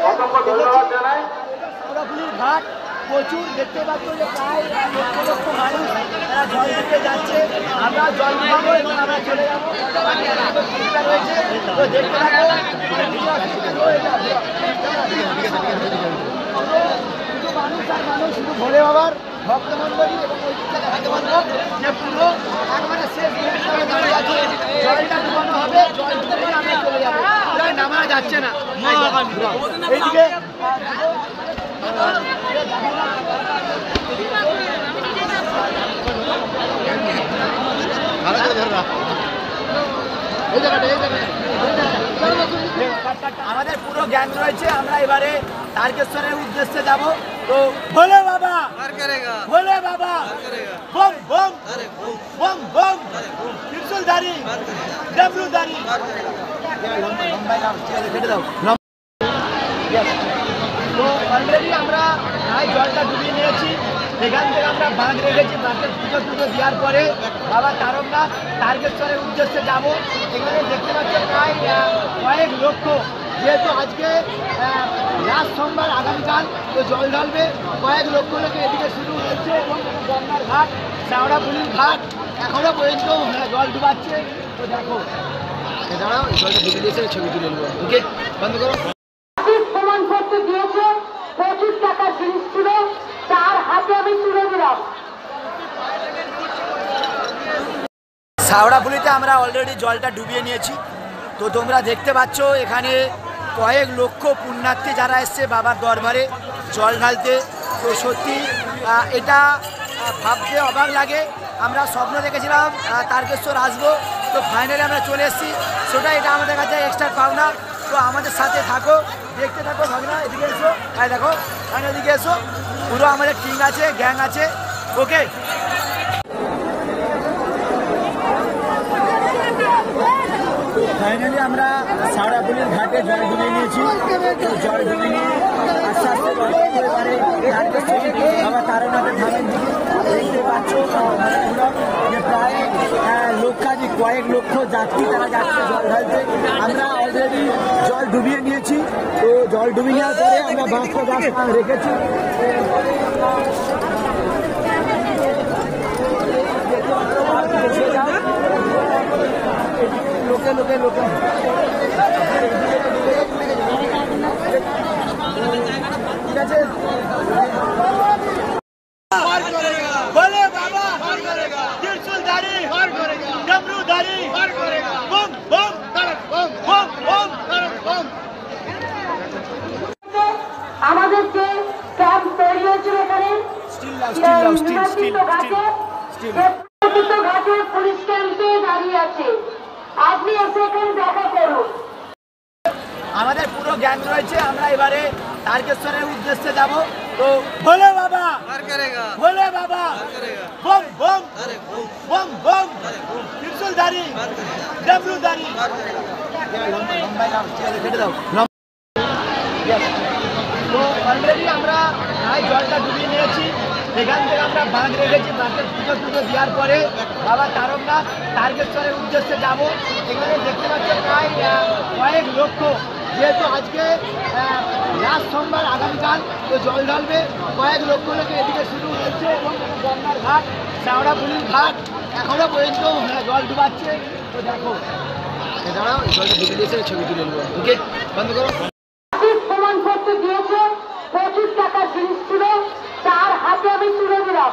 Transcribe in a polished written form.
অসংখ্য ধন্যবাদ জানাই। শেওড়াফুলির ঘাট প্রচুর দেখতে পাচ্ছ যে প্রায় লক্ষ লক্ষ মানুষ তারা জল দিতে যাচ্ছে। আমরা জল খাবো এবং আমরা চলে যাবো। রয়েছে তো দেখতে থাকো। মানুষ আর মানুষ শুধু ভোলে বাবার ভক্তমণ্ডলী এবং ওই দিকটা দেখাতে পারবো যে পুরো একবারে শেষ দাঁড়িয়ে আছে। জলটা ডুবানো হবে, জল ডুবে আমরা চলে যাবো। নামা যাচ্ছে না এইদিকে আমাদের পুরো জ্ঞান রয়েছে। আমরা এবারে তারকেশ্বরের উদ্দেশ্যে যাব। তো ভোলে বাবা ভোলে বাবা বম বম বম বম ত্রিশূলধারী ডমরুধারী। তো অলরেডি আমরা প্রায় জলটা ডুবিয়ে নিয়েছি। এখান থেকে আমরা বাঁধ রেখেছি। বাঁধের পুজো টুজো দেওয়ার পরে বাবা তারকনাথ তারকেশ্বরের উদ্দেশ্যে যাব। এখানে দেখতে পাচ্ছি প্রায় কয়েক লক্ষ, যেহেতু আজকে লাস্ট সোমবার আগামীকাল তো জল ঢালবে। কয়েক লক্ষ লোক এদিকে শুরু হয়েছে এবং গঙ্গার ঘাট শেওড়াফুলির ঘাট এখনও পর্যন্ত জল ডুবাচ্ছে। তো দেখো দাঁড়াও, জলটা ডুবে দিয়েছে, ছবি তুলে নেবো। ওকে, বন্ধ করো। প্রমাণ করতে দিয়েছে 25 টাকার জিনিস ছিল, তার হাতে আমি তুলে দিলাম। শেওড়াফুলিতে আমরা অলরেডি জলটা ডুবিয়ে নিয়েছি। তো তোমরা দেখতে পাচ্ছ এখানে কয়েক লক্ষ পুণ্যার্থী যারা এসছে বাবার দরবারে জল ঢালতে। তো সত্যি এটা ভাবতে অবাক লাগে। আমরা স্বপ্ন দেখেছিলাম তারকেশ্বর আসবো, তো ফাইনালি আমরা চলে এসেছি। সেটা এটা আমাদের কাছে এক্সট্রা পাওনা। তো আমাদের সাথে থাকো, দেখতে থাকো। ভাগনা এদিকে এসো, তাই দেখো ফাইনাল এদিকে এসো। পুরো আমাদের টিম আছে, গ্যাং আছে। ওকে, ফাইনালি আমরা শেওড়াফুলির ঘাটে জল ডুবিয়ে নিয়েছি। জল ডুবিয়ে নিয়ে আস্তে আস্তে আবার তারকনাথের ধামের দিকে দেখতে পাচ্ছ যে প্রায় লক্ষাধিক কয়েক লক্ষ যাত্রী তারা যাচ্ছে জল ঢালতে। আমরা অলরেডি জল ডুবিয়ে নিয়েছি। তো জল ডুবিয়ে নেওয়ার পরে আমরা বাঁশটা রেখেছি। লোকে লোকে লোকে ঠিক আছে। बोले बाबा त्रिशूलधारी डमरूधारी बम बम बम बम बम। আমাদের যে ক্যাম্প তৈরি হয়েছিল এখানে ঘাটে পুলিশ ক্যাম্পে দাঁড়িয়ে আছে। আপনি এসে এখানে দেখা করুন। আমাদের পুরো জ্ঞান রয়েছে। আমরা এবারে তারকেশ্বরের উদ্দেশ্যে যাব। তো ভোলে বাবা ভোলে বাবা বম বম বম বম ত্রিশূলধারী ডমরুধারী। তো অলরেডি আমরা প্রায় জলটা ডুবিয়ে নিয়েছি। এখান থেকে আমরা বাঁধ রেখেছি। বাঁধের পুজো টুজো দেওয়ার পরে বাবা তারকনাথ তারকেশ্বরের উদ্দেশ্যে যাব। এখানে দেখতে পাচ্ছ প্রায় কয়েক লক্ষ, যেহেতু আজকে লাস্ট সোমবার আগামীকাল তো জল ঢালবে। কয়েক লক্ষ লোক এদিকে শুরু হয়েছে এবং গঙ্গার ঘাট শেওড়াফুলির ঘাট এখনও পর্যন্ত জল ডুবাচ্ছে। তো দেখো দাঁড়াও, জলটা ডুবে দিয়েছে, ছবি তুলে নেবো। ওকে, বন্ধ করো। প্রমাণ করতে দিয়েছে 25 টাকার জিনিস ছিল, তার হাতে আমি তুলে দিলাম।